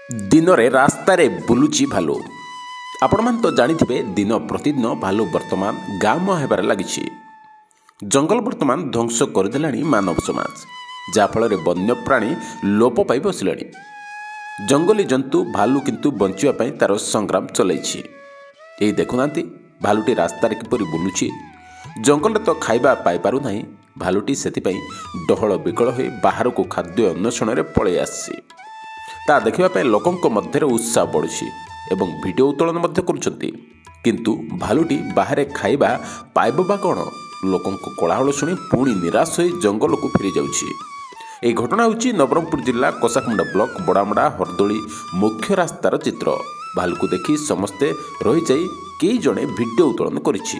ଦିନରେ ରାସ୍ତାରେ ବୁଲୁଛି ଭାଲୁ। ଆପଣମାନେ ତ ଜାଣିଥିବେ ଦିନ ପ୍ରତିଦିନ ଭାଲୁ ବର୍ତ୍ତମାନ ଗାଁମୁହାଁ ହେବାରେ ଲାଗିଛି। ଜଙ୍ଗଲ ବର୍ତ୍ତମାନ ଧ୍ୱଂସ କରିଦେଲାଣି ମାନବ ସମାଜ, ଯାହାଫଳରେ ବନ୍ୟପ୍ରାଣୀ ଲୋପ ପାଇ ବସିଲେଣି। ଜଙ୍ଗଲୀ ଜନ୍ତୁ ଭାଲୁ କିନ୍ତୁ ବଞ୍ଚିବା ପାଇଁ ତା'ର ସଂଗ୍ରାମ ଚଳାଇଛି। ଏହି ଦେଖୁନାହାନ୍ତି ଭାଲୁଟି ରାସ୍ତାରେ କିପରି ବୁଲୁଛି। ଜଙ୍ଗଲରେ ତ ଖାଇବା ପାଇପାରୁନାହିଁ, ଭାଲୁଟି ସେଥିପାଇଁ ଡହଳ ବିକଳ ହୋଇ ବାହାରକୁ ଖାଦ୍ୟ ଅନ୍ୱେଷଣରେ ପଳାଇ ଆସିଛି। ତାହା ଦେଖିବା ପାଇଁ ଲୋକଙ୍କ ମଧ୍ୟରେ ଉତ୍ସାହ ବଢ଼ୁଛି ଏବଂ ଭିଡ଼ିଓ ଉତ୍ତୋଳନ ମଧ୍ୟ କରୁଛନ୍ତି। କିନ୍ତୁ ଭାଲୁଟି ବାହାରେ ଖାଇବା ପାଇବ ବା କ'ଣ? ଲୋକଙ୍କ କୋଳାହଳ ଶୁଣି ପୁଣି ନିରାଶ ହୋଇ ଜଙ୍ଗଲକୁ ଫେରିଯାଉଛି। ଏହି ଘଟଣା ହେଉଛି ନବରଙ୍ଗପୁର ଜିଲ୍ଲା କଷାକୁଣ୍ଡା ବ୍ଲକ ବଡ଼ାମଡ଼ା ହରଦୋଳି ମୁଖ୍ୟ ରାସ୍ତାର ଚିତ୍ର। ଭାଲୁକୁ ଦେଖି ସମସ୍ତେ ରହିଯାଇ କେହି ଜଣେ ଭିଡ଼ିଓ ଉତ୍ତୋଳନ କରିଛି।